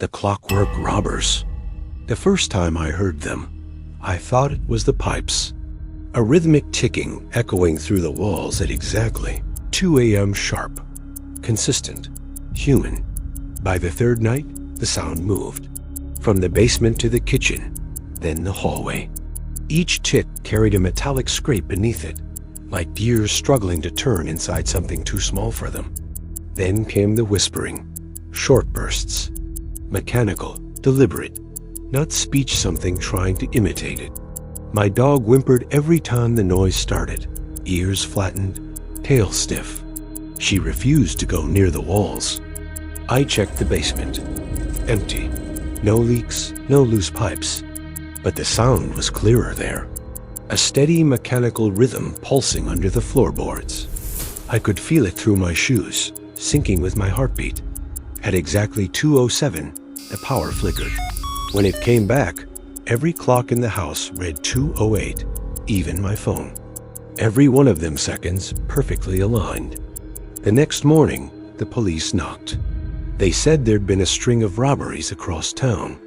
The Clockwork Robbers. The first time I heard them, I thought it was the pipes. A rhythmic ticking echoing through the walls at exactly 2 a.m. sharp. Consistent. Human. By the third night, the sound moved. From the basement to the kitchen, then the hallway. Each tick carried a metallic scrape beneath it, like gears struggling to turn inside something too small for them. Then came the whispering. Short bursts. Mechanical, deliberate, not speech something trying to imitate it. My dog whimpered every time the noise started, ears flattened, tail stiff. She refused to go near the walls. I checked the basement. Empty. No leaks, no loose pipes. But the sound was clearer there. A steady mechanical rhythm pulsing under the floorboards. I could feel it through my shoes, syncing with my heartbeat. At exactly 2:07, the power flickered. When it came back, every clock in the house read 2:08, even my phone. Every one of them seconds perfectly aligned. The next morning, the police knocked. They said there'd been a string of robberies across town.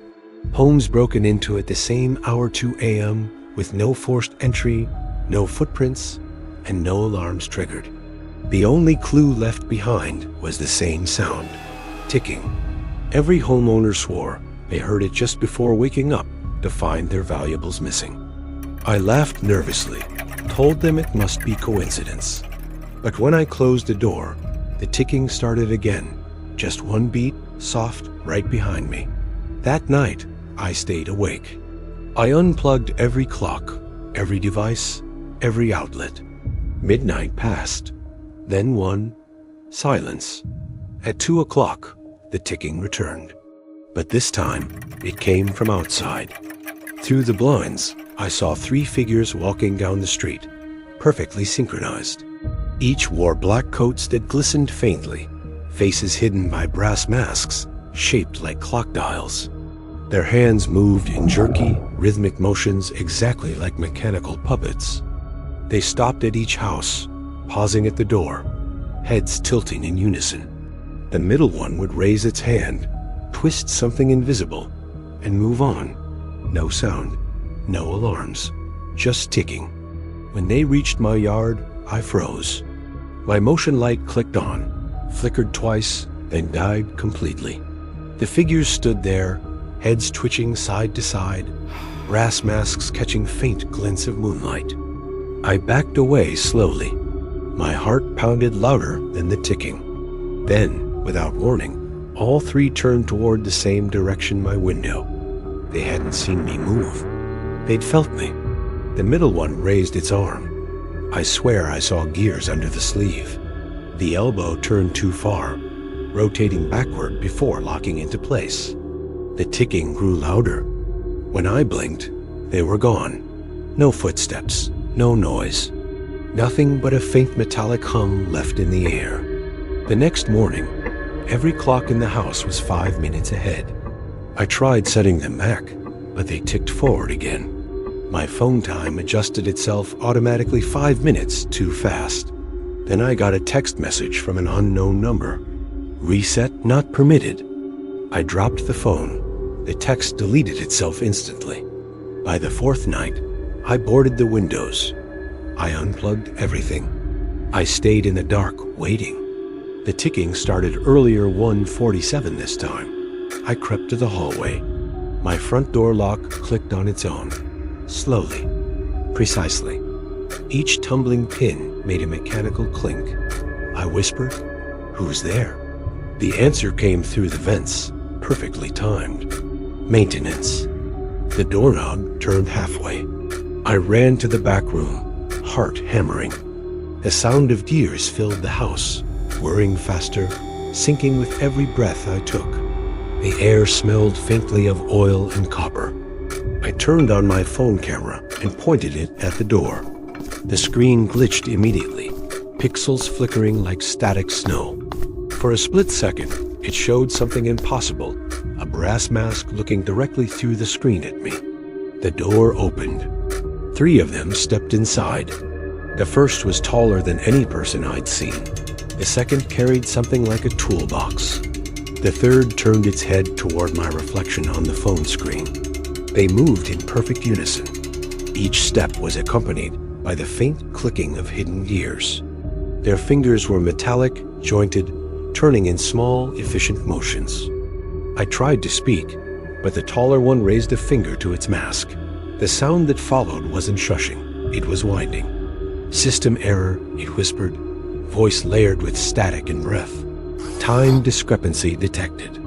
Homes broken into at the same hour 2 a.m. with no forced entry, no footprints, and no alarms triggered. The only clue left behind was the same sound. Ticking. Every homeowner swore they heard it just before waking up to find their valuables missing. I laughed nervously, told them it must be coincidence. But when I closed the door, the ticking started again, just one beat, soft, right behind me. That night, I stayed awake. I unplugged every clock, every device, every outlet. Midnight passed. Then 1. Silence. At 2 o'clock, the ticking returned. But this time, it came from outside. Through the blinds, I saw 3 figures walking down the street, perfectly synchronized. Each wore black coats that glistened faintly, faces hidden by brass masks shaped like clock dials. Their hands moved in jerky, rhythmic motions exactly like mechanical puppets. They stopped at each house, pausing at the door, heads tilting in unison. The middle one would raise its hand, twist something invisible, and move on. No sound, no alarms, just ticking. When they reached my yard, I froze. My motion light clicked on, flickered twice, then died completely. The figures stood there, heads twitching side to side, brass masks catching faint glints of moonlight. I backed away slowly. My heart pounded louder than the ticking. Then, without warning, all 3 turned toward the same direction my window. They hadn't seen me move. They'd felt me. The middle one raised its arm. I swear I saw gears under the sleeve. The elbow turned too far, rotating backward before locking into place. The ticking grew louder. When I blinked, they were gone. No footsteps, no noise. Nothing but a faint metallic hum left in the air. The next morning, every clock in the house was 5 minutes ahead. I tried setting them back, but they ticked forward again. My phone time adjusted itself automatically 5 minutes too fast. Then I got a text message from an unknown number. Reset not permitted. I dropped the phone. The text deleted itself instantly. By the 4th night, I boarded the windows. I unplugged everything. I stayed in the dark, waiting. The ticking started earlier 1:47 this time. I crept to the hallway. My front door lock clicked on its own. Slowly. Precisely. Each tumbling pin made a mechanical clink. I whispered, "Who's there?" The answer came through the vents, perfectly timed. Maintenance. The doorknob turned halfway. I ran to the back room, heart hammering. The sound of gears filled the house, whirring faster, sinking with every breath I took. The air smelled faintly of oil and copper. I turned on my phone camera and pointed it at the door. The screen glitched immediately, pixels flickering like static snow. For a split second, it showed something impossible, a brass mask looking directly through the screen at me. The door opened. 3 of them stepped inside. The first was taller than any person I'd seen. The second carried something like a toolbox. The third turned its head toward my reflection on the phone screen. They moved in perfect unison. Each step was accompanied by the faint clicking of hidden gears. Their fingers were metallic, jointed, turning in small, efficient motions. I tried to speak, but the taller one raised a finger to its mask. The sound that followed wasn't shushing, it was winding. System error, it whispered, voice layered with static and breath. Time discrepancy detected.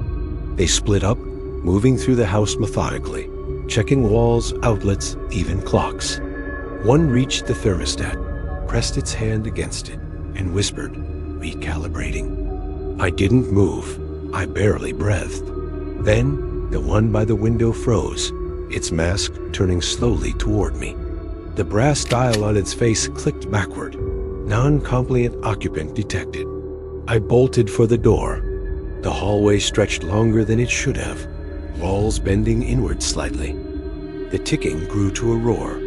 They split up, moving through the house methodically, checking walls, outlets, even clocks. One reached the thermostat, pressed its hand against it, and whispered, recalibrating. I didn't move. I barely breathed. Then, the one by the window froze, its mask turning slowly toward me. The brass dial on its face clicked backward. Non-compliant occupant detected. I bolted for the door. The hallway stretched longer than it should have, walls bending inward slightly. The ticking grew to a roar.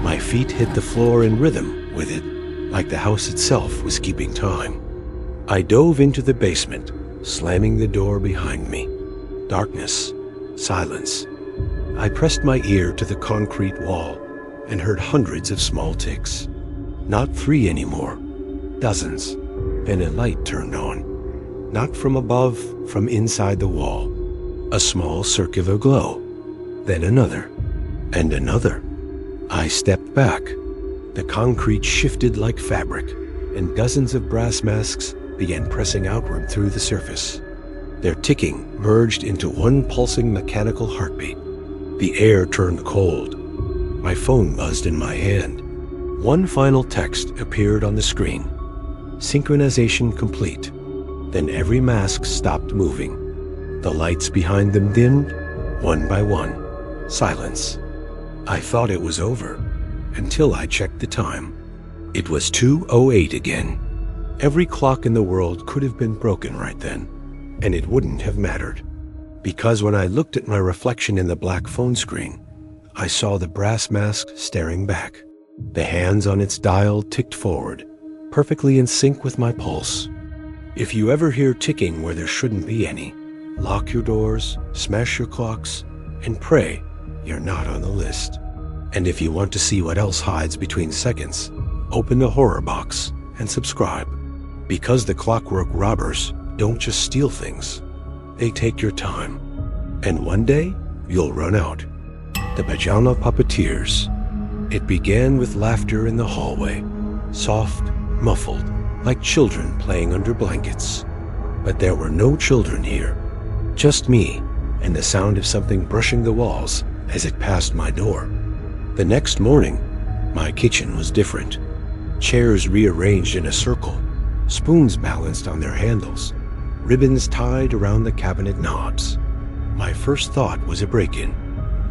My feet hit the floor in rhythm with it, like the house itself was keeping time. I dove into the basement, slamming the door behind me. Darkness, silence. I pressed my ear to the concrete wall and heard hundreds of small ticks. Not 3 anymore, dozens. Then a light turned on. Not from above, from inside the wall. A small circular glow. Then another, and another. I stepped back. The concrete shifted like fabric, and dozens of brass masks began pressing outward through the surface. Their ticking merged into one pulsing mechanical heartbeat. The air turned cold. My phone buzzed in my hand. One final text appeared on the screen. Synchronization complete. Then every mask stopped moving. The lights behind them dimmed, one by one. Silence. I thought it was over, until I checked the time. It was 2:08 again. Every clock in the world could have been broken right then, and it wouldn't have mattered. Because when I looked at my reflection in the black phone screen, I saw the brass mask staring back. The hands on its dial ticked forward, perfectly in sync with my pulse. If you ever hear ticking where there shouldn't be any, lock your doors, smash your clocks, and pray you're not on the list. And if you want to see what else hides between seconds, open the horror box and subscribe. Because the Clockwork Robbers don't just steal things, they take your time. And one day, you'll run out. The Pajama Puppeteers. It began with laughter in the hallway, soft, muffled, like children playing under blankets. But there were no children here, just me and the sound of something brushing the walls as it passed my door. The next morning, my kitchen was different. Chairs rearranged in a circle, spoons balanced on their handles, ribbons tied around the cabinet knobs. My first thought was a break-in,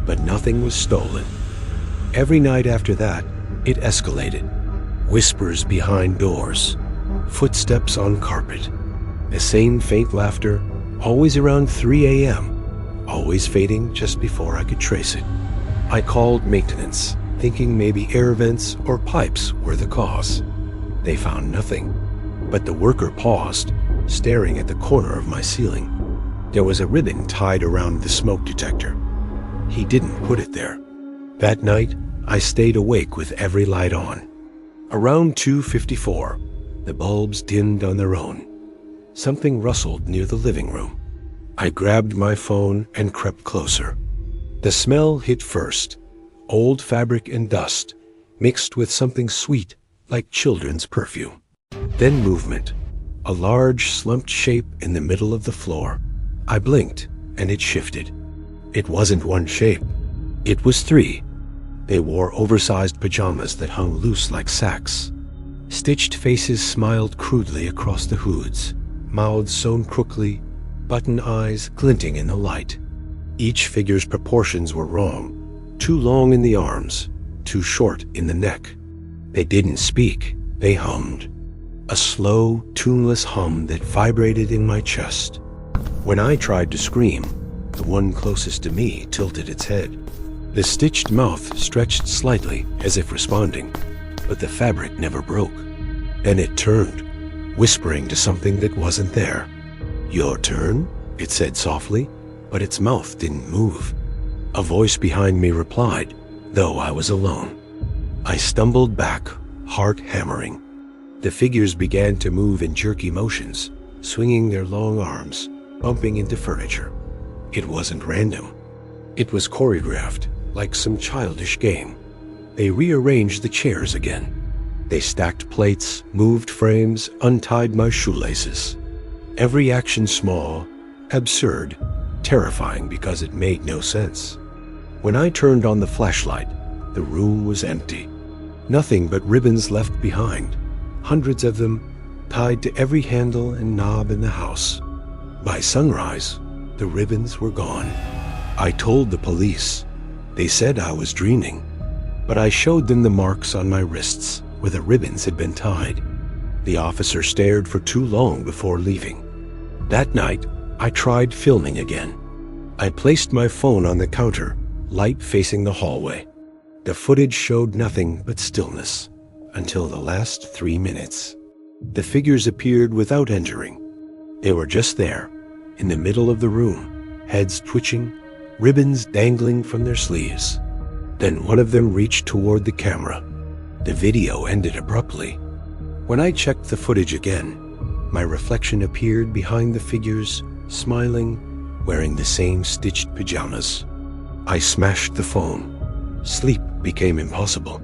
but nothing was stolen. Every night after that, it escalated. Whispers behind doors, footsteps on carpet, the same faint laughter, always around 3 a.m., always fading just before I could trace it. I called maintenance, thinking maybe air vents or pipes were the cause. They found nothing, but the worker paused, staring at the corner of my ceiling. There was a ribbon tied around the smoke detector. He didn't put it there. That night, I stayed awake with every light on. Around 2:54, the bulbs dimmed on their own. Something rustled near the living room. I grabbed my phone and crept closer. The smell hit first, old fabric and dust, mixed with something sweet like children's perfume. Then movement, a large slumped shape in the middle of the floor. I blinked, and it shifted. It wasn't one shape. It was 3. They wore oversized pajamas that hung loose like sacks. Stitched faces smiled crudely across the hoods, mouths sewn crookedly, button eyes glinting in the light. Each figure's proportions were wrong. Too long in the arms, too short in the neck. They didn't speak, they hummed. A slow, tuneless hum that vibrated in my chest. When I tried to scream, the one closest to me tilted its head. The stitched mouth stretched slightly as if responding, but the fabric never broke. Then it turned, whispering to something that wasn't there. "Your turn?" It said softly, but its mouth didn't move. A voice behind me replied, though I was alone. I stumbled back, heart hammering. The figures began to move in jerky motions, swinging their long arms, bumping into furniture. It wasn't random. It was choreographed, like some childish game. They rearranged the chairs again. They stacked plates, moved frames, untied my shoelaces. Every action small, absurd, terrifying because it made no sense. When I turned on the flashlight, the room was empty. Nothing but ribbons left behind, hundreds of them tied to every handle and knob in the house. By sunrise, the ribbons were gone. I told the police. They said I was dreaming, but I showed them the marks on my wrists where the ribbons had been tied. The officer stared for too long before leaving. That night, I tried filming again. I placed my phone on the counter, light facing the hallway. The footage showed nothing but stillness until the last 3 minutes. The figures appeared without entering. They were just there, in the middle of the room, heads twitching, ribbons dangling from their sleeves. Then one of them reached toward the camera. The video ended abruptly. When I checked the footage again, my reflection appeared behind the figures, smiling, wearing the same stitched pajamas. I smashed the phone. Sleep became impossible.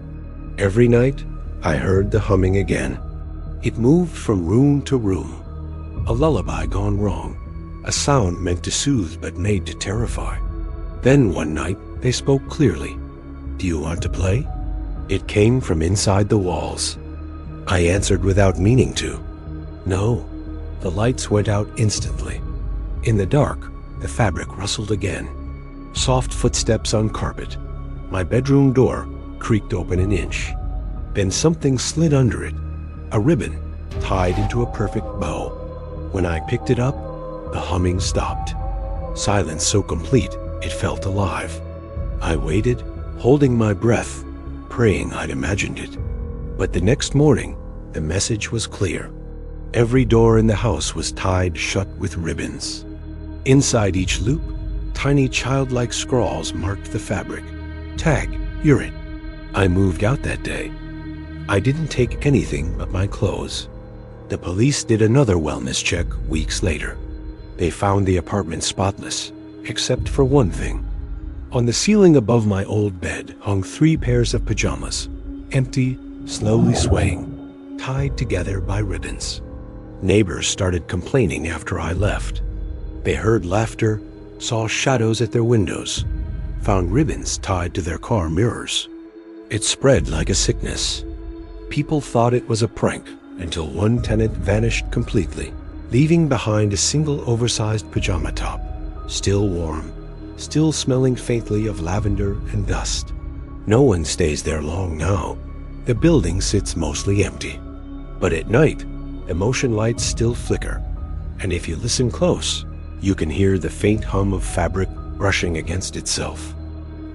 Every night, I heard the humming again. It moved from room to room. A lullaby gone wrong. A sound meant to soothe but made to terrify. Then one night, they spoke clearly. "Do you want to play?" It came from inside the walls. I answered without meaning to. No. The lights went out instantly. In the dark, the fabric rustled again. Soft footsteps on carpet. My bedroom door creaked open an inch. Then something slid under it. A ribbon tied into a perfect bow. When I picked it up, the humming stopped. Silence so complete, it felt alive. I waited, holding my breath, praying I'd imagined it. But the next morning, the message was clear. Every door in the house was tied shut with ribbons. Inside each loop, tiny childlike scrawls marked the fabric. Tag, you're it. I moved out that day. I didn't take anything but my clothes. The police did another wellness check weeks later. They found the apartment spotless, except for one thing. On the ceiling above my old bed hung 3 pairs of pajamas, empty, slowly swaying, tied together by ribbons. Neighbors started complaining after I left. They heard laughter, saw shadows at their windows, found ribbons tied to their car mirrors. It spread like a sickness. People thought it was a prank until one tenant vanished completely, leaving behind a single oversized pajama top, still warm, still smelling faintly of lavender and dust. No one stays there long now. The building sits mostly empty. But at night, the motion lights still flicker, and if you listen close, you can hear the faint hum of fabric brushing against itself.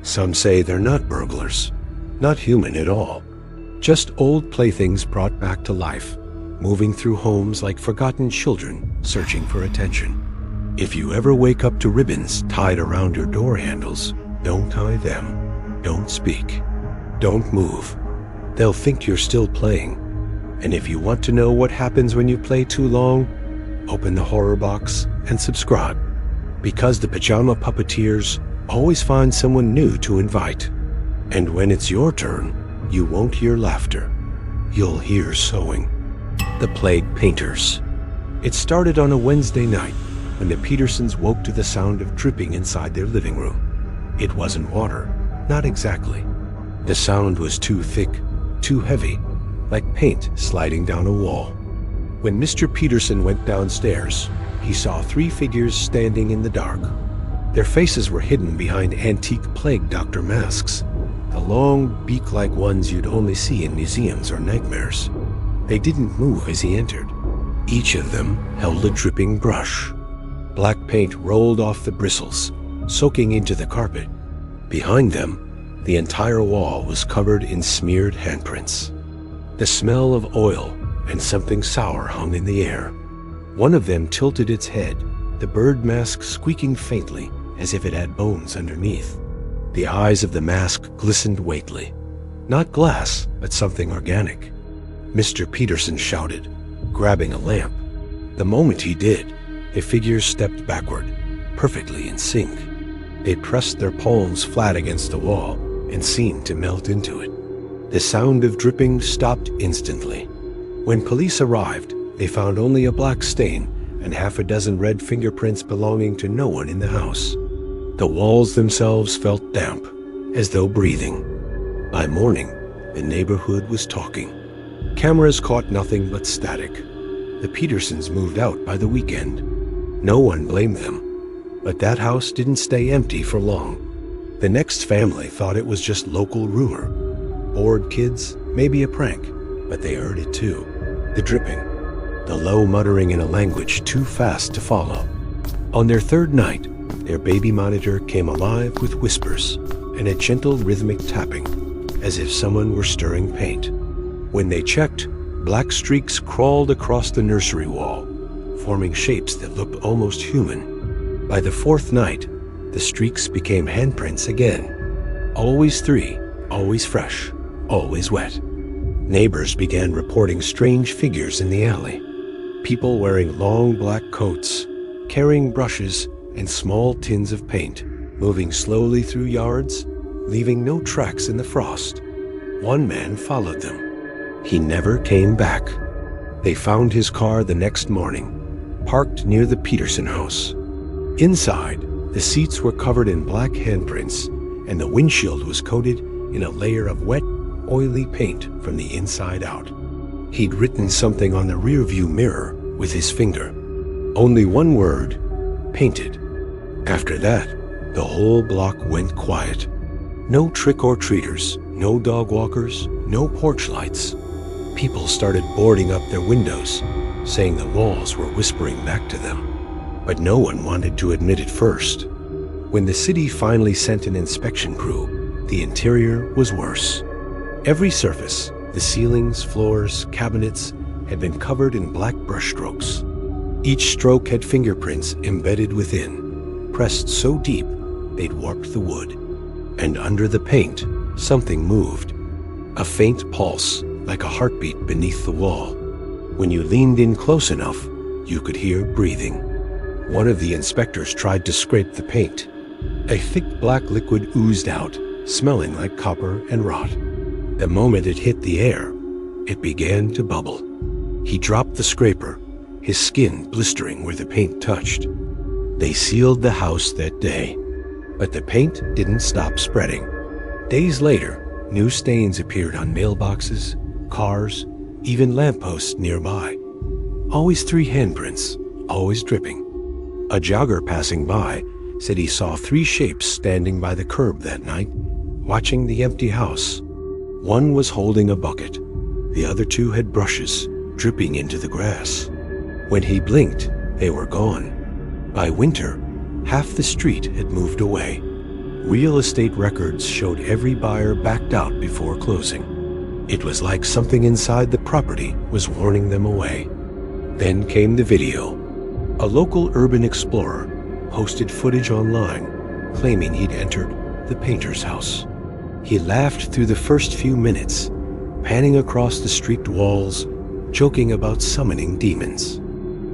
Some say they're not burglars, not human at all, just old playthings brought back to life, moving through homes like forgotten children searching for attention. If you ever wake up to ribbons tied around your door handles, don't tie them, don't speak, don't move. They'll think you're still playing. And if you want to know what happens when you play too long, open the horror box and subscribe. Because the Pajama Puppeteers always find someone new to invite. And when it's your turn, you won't hear laughter. You'll hear sewing. The Plague Painters. It started on a Wednesday night when the Petersons woke to the sound of dripping inside their living room. It wasn't water, not exactly. The sound was too thick, too heavy, like paint sliding down a wall. When Mr. Peterson went downstairs, he saw 3 figures standing in the dark. Their faces were hidden behind antique plague doctor masks, the long, beak-like ones you'd only see in museums or nightmares. They didn't move as he entered. Each of them held a dripping brush. Black paint rolled off the bristles, soaking into the carpet. Behind them, the entire wall was covered in smeared handprints. The smell of oil and something sour hung in the air. One of them tilted its head, the bird mask squeaking faintly as if it had bones underneath. The eyes of the mask glistened weightly. Not glass, but something organic. Mr. Peterson shouted, grabbing a lamp. The moment he did, the figures stepped backward, perfectly in sync. They pressed their palms flat against the wall and seemed to melt into it. The sound of dripping stopped instantly. When police arrived, they found only a black stain and half a dozen red fingerprints belonging to no one in the house. The walls themselves felt damp, as though breathing. By morning, the neighborhood was talking. Cameras caught nothing but static. The Petersons moved out by the weekend. No one blamed them, but that house didn't stay empty for long. The next family thought it was just local rumor. Bored kids, maybe a prank, but they heard it too. The dripping, the low muttering in a language too fast to follow. On their third night, their baby monitor came alive with whispers and a gentle rhythmic tapping, as if someone were stirring paint. When they checked, black streaks crawled across the nursery wall, forming shapes that looked almost human. By the fourth night, the streaks became handprints again. Always 3, always fresh, always wet. Neighbors began reporting strange figures in the alley. People wearing long black coats, carrying brushes and small tins of paint, moving slowly through yards, leaving no tracks in the frost. One man followed them. He never came back. They found his car the next morning, parked near the Peterson house. Inside, the seats were covered in black handprints, and the windshield was coated in a layer of wet, oily paint from the inside out. He'd written something on the rearview mirror with his finger. Only one word, painted. After that, the whole block went quiet. No trick-or-treaters, no dog walkers, no porch lights. People started boarding up their windows, saying the walls were whispering back to them. But no one wanted to admit it first. When the city finally sent an inspection crew, the interior was worse. Every surface, the ceilings, floors, cabinets, had been covered in black brushstrokes. Each stroke had fingerprints embedded within, pressed so deep they'd warped the wood. And under the paint, something moved. A faint pulse, like a heartbeat beneath the wall. When you leaned in close enough, you could hear breathing. One of the inspectors tried to scrape the paint. A thick black liquid oozed out, smelling like copper and rot. The moment it hit the air, it began to bubble. He dropped the scraper, his skin blistering where the paint touched. They sealed the house that day, but the paint didn't stop spreading. Days later, new stains appeared on mailboxes, cars, even lampposts nearby. Always 3 handprints, always dripping. A jogger passing by said he saw 3 shapes standing by the curb that night, watching the empty house. One was holding a bucket. The other 2 had brushes, dripping into the grass. When he blinked, they were gone. By winter, half the street had moved away. Real estate records showed every buyer backed out before closing. It was like something inside the property was warning them away. Then came the video. A local urban explorer posted footage online, claiming he'd entered the painter's house. He laughed through the first few minutes, panning across the streaked walls, joking about summoning demons.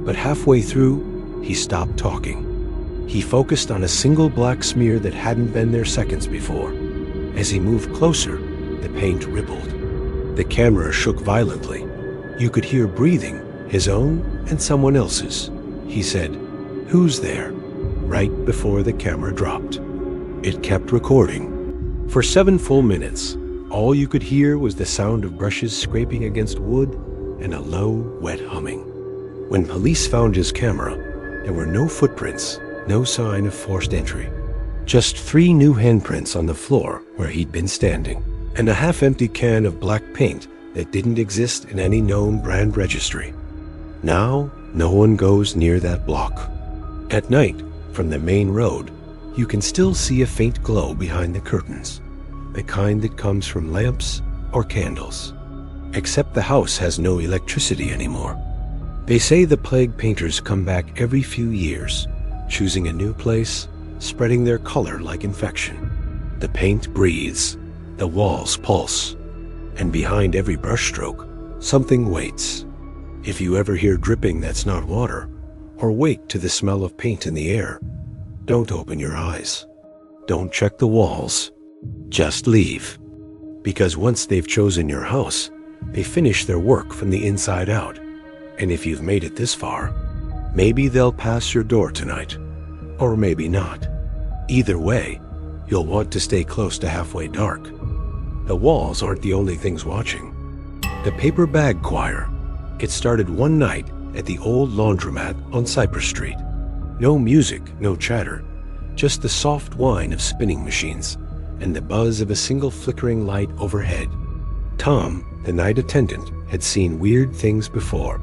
But halfway through, he stopped talking. He focused on a single black smear that hadn't been there seconds before. As he moved closer, the paint rippled. The camera shook violently. You could hear breathing, his own and someone else's. He said, "Who's there?" right before the camera dropped. It kept recording. For 7 full minutes, all you could hear was the sound of brushes scraping against wood and a low, wet humming. When police found his camera, there were no footprints, no sign of forced entry. Just 3 new handprints on the floor where he'd been standing, and a half-empty can of black paint that didn't exist in any known brand registry. Now, no one goes near that block. At night, from the main road, you can still see a faint glow behind the curtains, the kind that comes from lamps or candles. Except the house has no electricity anymore. They say the plague painters come back every few years, choosing a new place, spreading their color like infection. The paint breathes, the walls pulse, and behind every brushstroke, something waits. If you ever hear dripping that's not water, or wake to the smell of paint in the air, don't open your eyes. Don't check the walls. Just leave. Because once they've chosen your house, they finish their work from the inside out. And if you've made it this far, maybe they'll pass your door tonight, or maybe not. Either way, you'll want to stay close to halfway dark. The walls aren't the only things watching. The Paper Bag Choir. It started one night at the old laundromat on Cypress Street. No music, no chatter, just the soft whine of spinning machines and the buzz of a single flickering light overhead. Tom, the night attendant, had seen weird things before.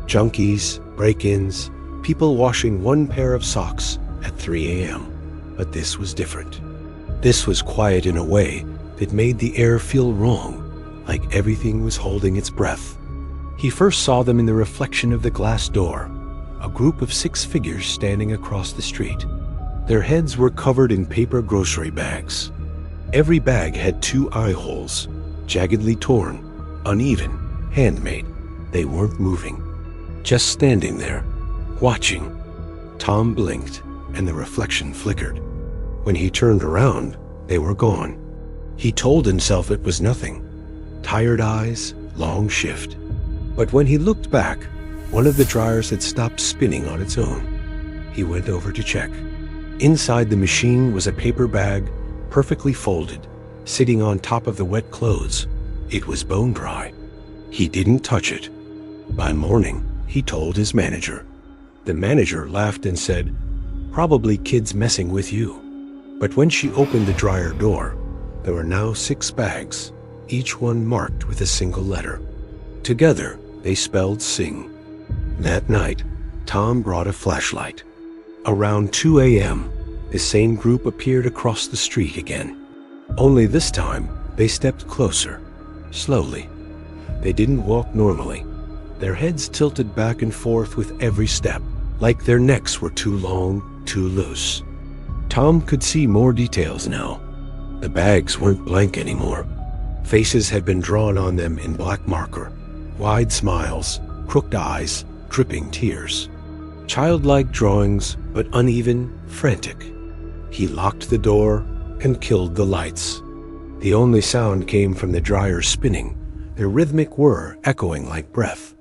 Junkies, break-ins, people washing one pair of socks at 3 a.m. But this was different. This was quiet in a way that made the air feel wrong, like everything was holding its breath. He first saw them in the reflection of the glass door, a group of 6 figures standing across the street. Their heads were covered in paper grocery bags. Every bag had 2 eye holes, jaggedly torn, uneven, handmade. They weren't moving, just standing there, watching. Tom blinked, and the reflection flickered. When he turned around, they were gone. He told himself it was nothing. Tired eyes, long shift. But when he looked back, one of the dryers had stopped spinning on its own. He went over to check. Inside the machine was a paper bag, perfectly folded, sitting on top of the wet clothes. It was bone dry. He didn't touch it. By morning, he told his manager. The manager laughed and said, "Probably kids messing with you." But when she opened the dryer door, there were now 6 bags, each one marked with a single letter. Together, they spelled sing. That night, Tom brought a flashlight. Around 2 a.m., the same group appeared across the street again. Only this time, they stepped closer, slowly. They didn't walk normally. Their heads tilted back and forth with every step, like their necks were too long, too loose. Tom could see more details now. The bags weren't blank anymore. Faces had been drawn on them in black marker. Wide smiles, crooked eyes, dripping tears. Childlike drawings, but uneven, frantic. He locked the door and killed the lights. The only sound came from the dryer spinning, their rhythmic whir echoing like breath.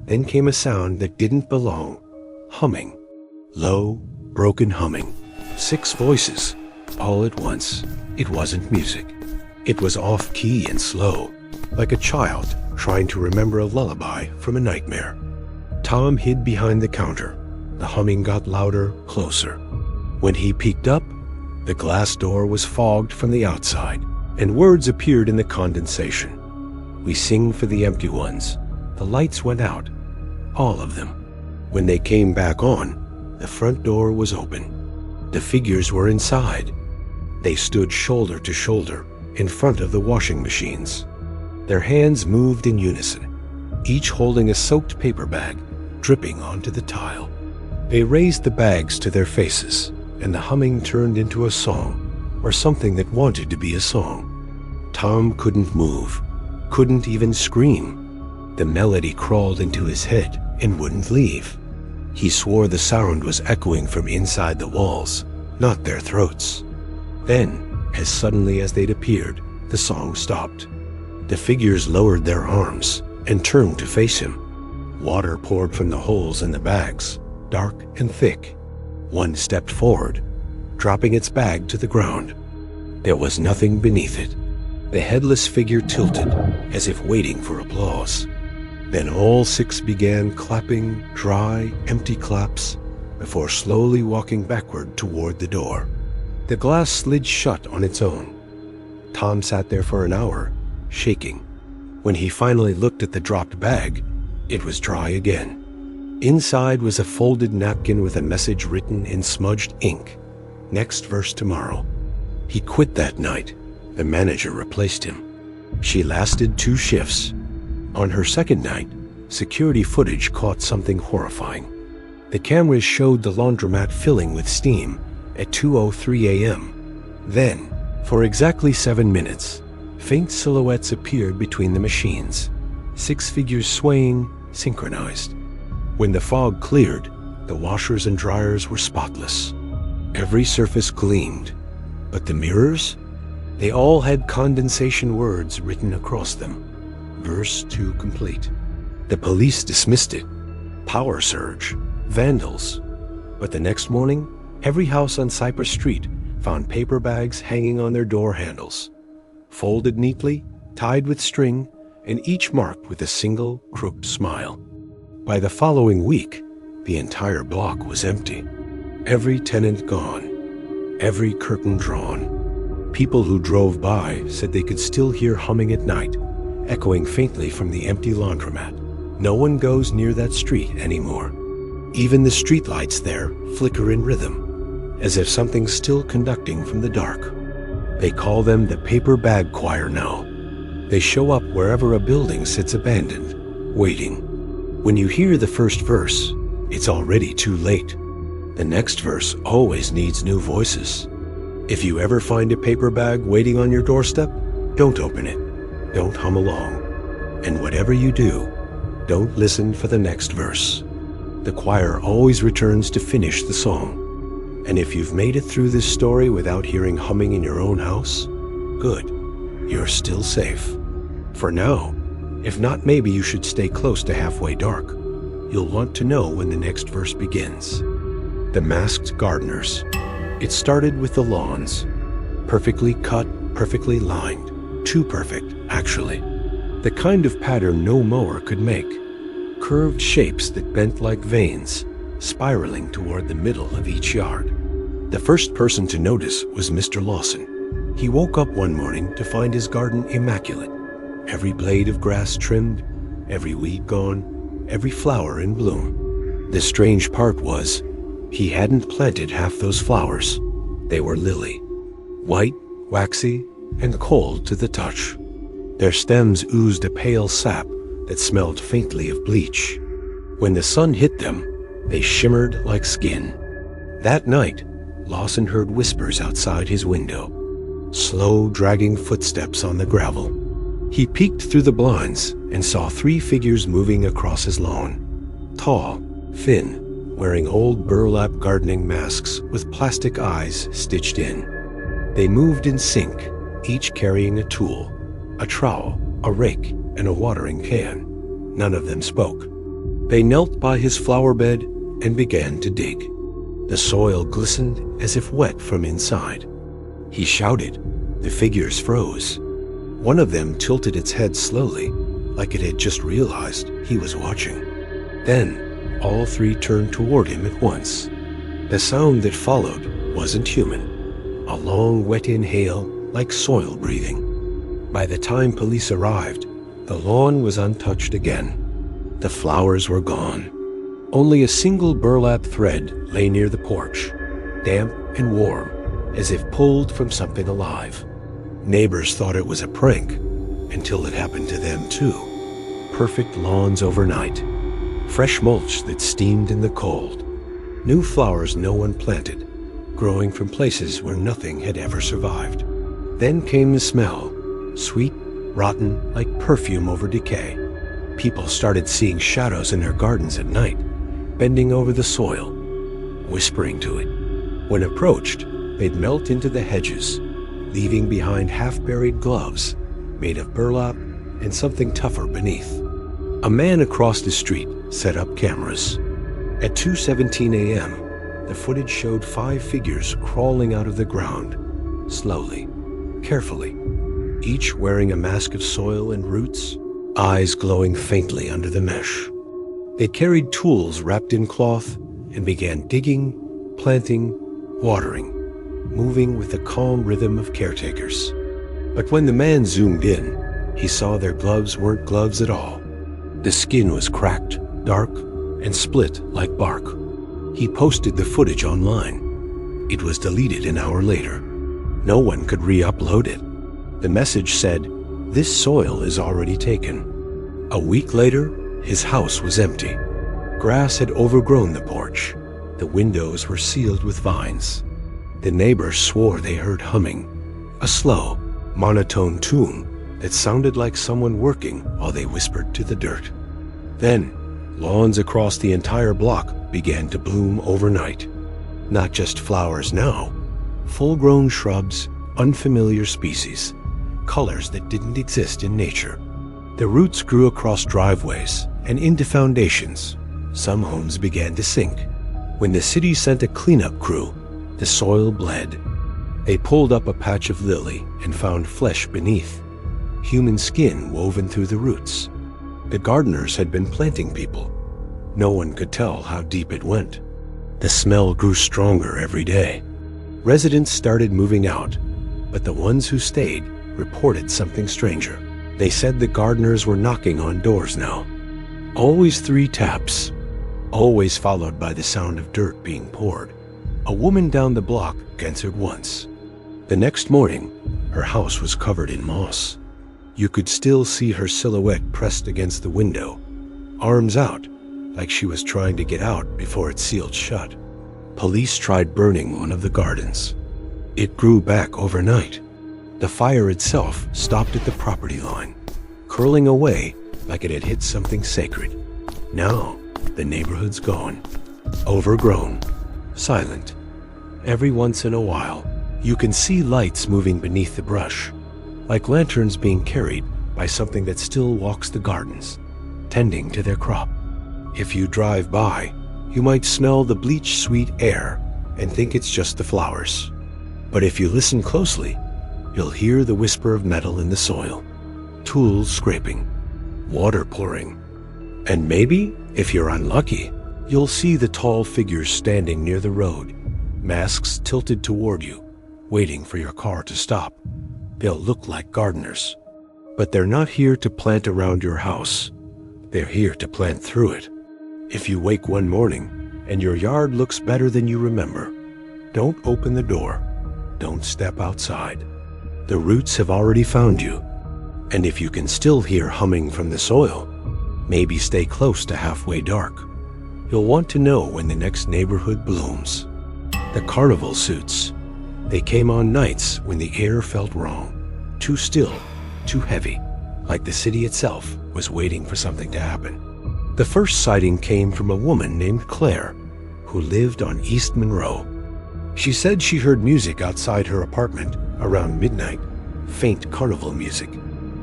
Then came a sound that didn't belong, humming. Low, broken humming. 6 voices, all at once. It wasn't music. It was off-key and slow, like a child trying to remember a lullaby from a nightmare. Tom hid behind the counter. The humming got louder, closer. When he peeked up, the glass door was fogged from the outside, and words appeared in the condensation. "We sing for the empty ones." The lights went out, all of them. When they came back on, the front door was open. The figures were inside. They stood shoulder to shoulder in front of the washing machines. Their hands moved in unison, each holding a soaked paper bag dripping onto the tile. They raised the bags to their faces, and the humming turned into a song, or something that wanted to be a song. Tom couldn't move, couldn't even scream. The melody crawled into his head and wouldn't leave. He swore the sound was echoing from inside the walls, not their throats. Then, as suddenly as they'd appeared, the song stopped. The figures lowered their arms and turned to face him. Water poured from the holes in the bags, dark and thick. One stepped forward, dropping its bag to the ground. There was nothing beneath it. The headless figure tilted, as if waiting for applause. Then all 6 began clapping dry, empty claps before slowly walking backward toward the door. The glass slid shut on its own. Tom sat there for an hour, shaking. When he finally looked at the dropped bag, it was dry again. Inside was a folded napkin with a message written in smudged ink. Next verse tomorrow. He quit that night. The manager replaced him. She lasted 2 shifts. On her second night, security footage caught something horrifying. The cameras showed the laundromat filling with steam at 2:03 a.m. Then, for exactly 7 minutes, faint silhouettes appeared between the machines, 6 figures swaying, synchronized. When the fog cleared, the washers and dryers were spotless. Every surface gleamed, but the mirrors? They all had condensation words written across them. Verse 2 complete. The police dismissed it. Power surge. Vandals. But the next morning, every house on Cypress Street found paper bags hanging on their door handles, folded neatly, tied with string, and each marked with a single crooked smile. By the following week, the entire block was empty. Every tenant gone. Every curtain drawn. People who drove by said they could still hear humming at night, echoing faintly from the empty laundromat. No one goes near that street anymore. Even the streetlights there flicker in rhythm, as if something's still conducting from the dark. They call them the paper bag choir now. They show up wherever a building sits abandoned, waiting. When you hear the first verse, it's already too late. The next verse always needs new voices. If you ever find a paper bag waiting on your doorstep, don't open it. Don't hum along. And whatever you do, don't listen for the next verse. The choir always returns to finish the song. And if you've made it through this story without hearing humming in your own house, good. You're still safe. For now. If not, maybe you should stay close to halfway dark. You'll want to know when the next verse begins. The Masked Gardeners. It started with the lawns. Perfectly cut, perfectly lined. Too perfect, actually. The kind of pattern no mower could make. Curved shapes that bent like veins, spiraling toward the middle of each yard. The first person to notice was Mr. Lawson. He woke up one morning to find his garden immaculate. Every blade of grass trimmed, every weed gone, every flower in bloom. The strange part was, he hadn't planted half those flowers. They were lily. White, waxy, and cold to the touch. Their stems oozed a pale sap that smelled faintly of bleach. When the sun hit them, they shimmered like skin. That night, Lawson heard whispers outside his window. Slow, dragging footsteps on the gravel. He peeked through the blinds and saw 3 figures moving across his lawn. Tall, thin, wearing old burlap gardening masks with plastic eyes stitched in. They moved in sync, each carrying a tool, a trowel, a rake, and a watering can. None of them spoke. They knelt by his flower bed and began to dig. The soil glistened as if wet from inside. He shouted. The figures froze. One of them tilted its head slowly, like it had just realized he was watching. Then, all 3 turned toward him at once. The sound that followed wasn't human. A long, wet inhale, like soil breathing. By the time police arrived, the lawn was untouched again. The flowers were gone. Only a single burlap thread lay near the porch, damp and warm, as if pulled from something alive. Neighbors thought it was a prank, until it happened to them too. Perfect lawns overnight. Fresh mulch that steamed in the cold. New flowers no one planted, growing from places where nothing had ever survived. Then came the smell, sweet, rotten, like perfume over decay. People started seeing shadows in their gardens at night, bending over the soil, whispering to it. When approached, they'd melt into the hedges, leaving behind half-buried gloves made of burlap and something tougher beneath. A man across the street set up cameras. At 2:17 a.m., the footage showed 5 figures crawling out of the ground, slowly, carefully, each wearing a mask of soil and roots, eyes glowing faintly under the mesh. They carried tools wrapped in cloth and began digging, planting, watering, moving with the calm rhythm of caretakers. But when the man zoomed in, he saw their gloves weren't gloves at all. The skin was cracked, dark, and split like bark. He posted the footage online. It was deleted an hour later. No one could re-upload it. The message said, "This soil is already taken." A week later, his house was empty. Grass had overgrown the porch. The windows were sealed with vines. The neighbors swore they heard humming, a slow, monotone tune that sounded like someone working while they whispered to the dirt. Then, lawns across the entire block began to bloom overnight. Not just flowers now, full-grown shrubs, unfamiliar species, colors that didn't exist in nature. The roots grew across driveways and into foundations. Some homes began to sink. When the city sent a cleanup crew, the soil bled. They pulled up a patch of lily and found flesh beneath, human skin woven through the roots. The gardeners had been planting people. No one could tell how deep it went. The smell grew stronger every day. Residents started moving out, but the ones who stayed reported something stranger. They said the gardeners were knocking on doors now. Always 3 taps, always followed by the sound of dirt being poured. A woman down the block answered once. The next morning, her house was covered in moss. You could still see her silhouette pressed against the window, arms out, like she was trying to get out before it sealed shut. Police tried burning one of the gardens. It grew back overnight. The fire itself stopped at the property line, curling away like it had hit something sacred. Now, the neighborhood's gone, overgrown, silent. Every once in a while, you can see lights moving beneath the brush, like lanterns being carried by something that still walks the gardens, tending to their crop. If you drive by, you might smell the bleach-sweet air and think it's just the flowers. But if you listen closely, you'll hear the whisper of metal in the soil, tools scraping, water pouring. And maybe, if you're unlucky, you'll see the tall figures standing near the road, masks tilted toward you, waiting for your car to stop. They'll look like gardeners, but they're not here to plant around your house. They're here to plant through it. If you wake one morning and your yard looks better than you remember, don't open the door. Don't step outside. The roots have already found you. And if you can still hear humming from the soil, maybe stay close to halfway dark. You'll want to know when the next neighborhood blooms. The carnival suits. They came on nights when the air felt wrong, too still, too heavy, like the city itself was waiting for something to happen. The first sighting came from a woman named Claire, who lived on East Monroe. She said she heard music outside her apartment around midnight, faint carnival music,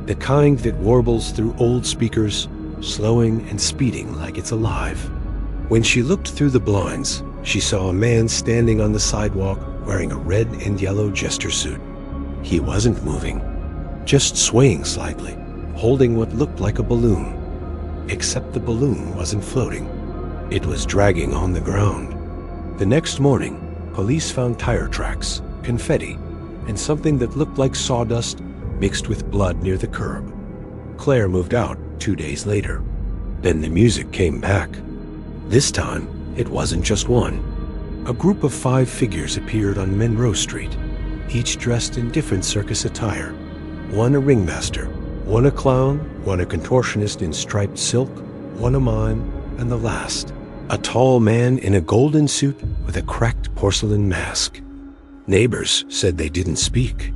the kind that warbles through old speakers, slowing and speeding like it's alive. When she looked through the blinds, she saw a man standing on the sidewalk wearing a red and yellow jester suit. He wasn't moving, just swaying slightly, holding what looked like a balloon. Except the balloon wasn't floating. It was dragging on the ground. The next morning, police found tire tracks, confetti, and something that looked like sawdust mixed with blood near the curb. Claire moved out 2 days later. Then the music came back. This time, it wasn't just one. A group of 5 figures appeared on Monroe Street, each dressed in different circus attire. One a ringmaster, one a clown, one a contortionist in striped silk, one a mime, and the last, a tall man in a golden suit with a cracked porcelain mask. Neighbors said they didn't speak.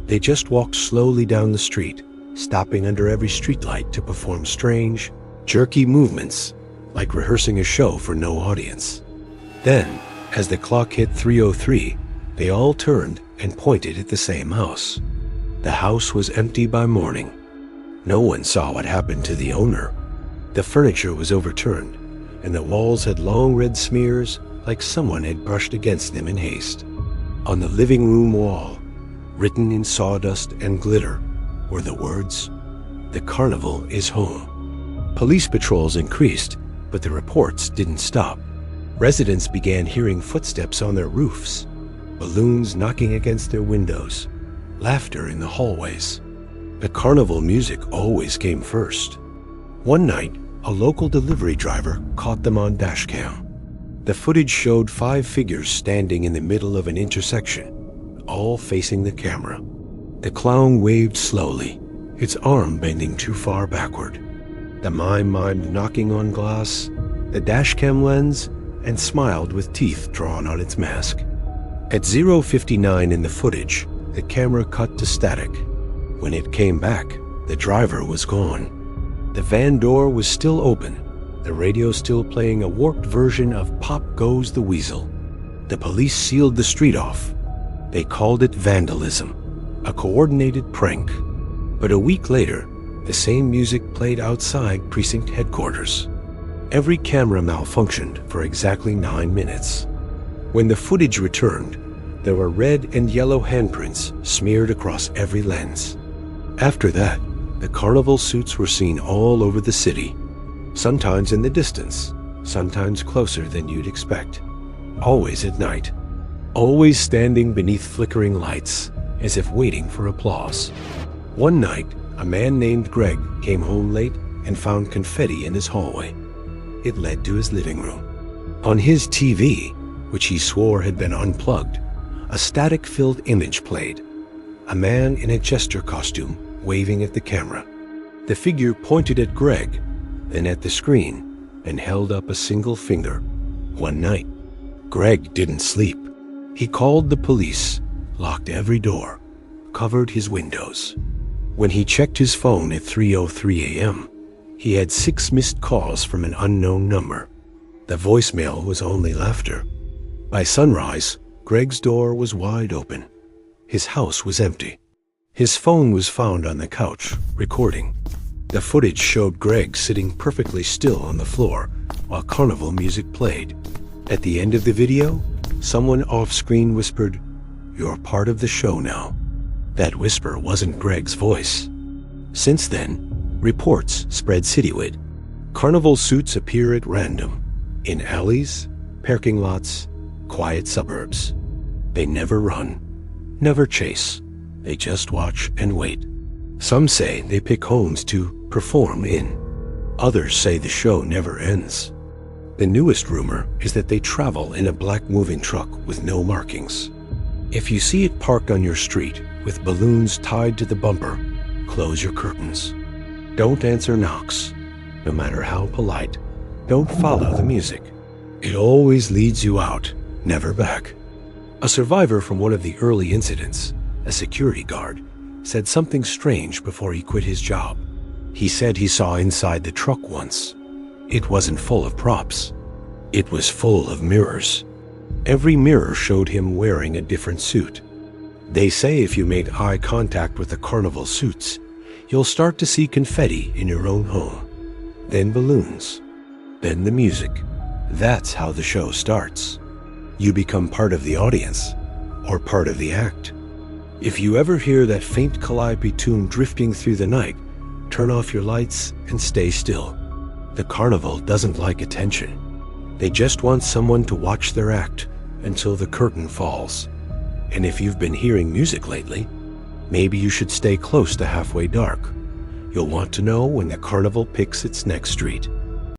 They just walked slowly down the street, stopping under every streetlight to perform strange, jerky movements, like rehearsing a show for no audience. Then, as the clock hit 3:03, they all turned and pointed at the same house. The house was empty by morning. No one saw what happened to the owner. The furniture was overturned, and the walls had long red smears like someone had brushed against them in haste. On the living room wall, written in sawdust and glitter, were the words, "The carnival is home." Police patrols increased, but the reports didn't stop. Residents began hearing footsteps on their roofs, balloons knocking against their windows, laughter in the hallways. The carnival music always came first. One night, a local delivery driver caught them on dashcam. The footage showed 5 figures standing in the middle of an intersection, all facing the camera. The clown waved slowly, its arm bending too far backward. The mime mimed knocking on glass, the dashcam lens, and smiled with teeth drawn on its mask. At 0:59 in the footage, the camera cut to static. When it came back, the driver was gone. The van door was still open, the radio still playing a warped version of Pop Goes the Weasel. The police sealed the street off. They called it vandalism, a coordinated prank. But a week later, the same music played outside precinct headquarters. Every camera malfunctioned for exactly 9 minutes. When the footage returned, there were red and yellow handprints smeared across every lens. After that, the carnival suits were seen all over the city, sometimes in the distance, sometimes closer than you'd expect. Always at night, always standing beneath flickering lights, as if waiting for applause. One night, a man named Greg came home late and found confetti in his hallway. It led to his living room. On his TV, which he swore had been unplugged, a static-filled image played. A man in a jester costume waving at the camera. The figure pointed at Greg, then at the screen, and held up a single finger. One night, Greg didn't sleep. He called the police, locked every door, covered his windows. When he checked his phone at 3:03 a.m., he had 6 missed calls from an unknown number. The voicemail was only laughter. By sunrise, Greg's door was wide open. His house was empty. His phone was found on the couch, recording. The footage showed Greg sitting perfectly still on the floor while carnival music played. At the end of the video, someone off-screen whispered, "You're part of the show now." That whisper wasn't Greg's voice. Since then, reports spread citywide. Carnival suits appear at random, in alleys, parking lots, quiet suburbs. They never run, never chase. They just watch and wait. Some say they pick homes to perform in. Others say the show never ends. The newest rumor is that they travel in a black moving truck with no markings. If you see it parked on your street with balloons tied to the bumper, close your curtains. Don't answer knocks, no matter how polite. Don't follow the music. It always leads you out, never back. A survivor from one of the early incidents, a security guard, said something strange before he quit his job. He said he saw inside the truck once. It wasn't full of props. It was full of mirrors. Every mirror showed him wearing a different suit. They say if you made eye contact with the carnival suits, you'll start to see confetti in your own home. Then balloons. Then the music. That's how the show starts. You become part of the audience, or part of the act. If you ever hear that faint calliope tune drifting through the night, turn off your lights and stay still. The carnival doesn't like attention. They just want someone to watch their act until the curtain falls. And if you've been hearing music lately, maybe you should stay close to halfway dark. You'll want to know when the carnival picks its next street.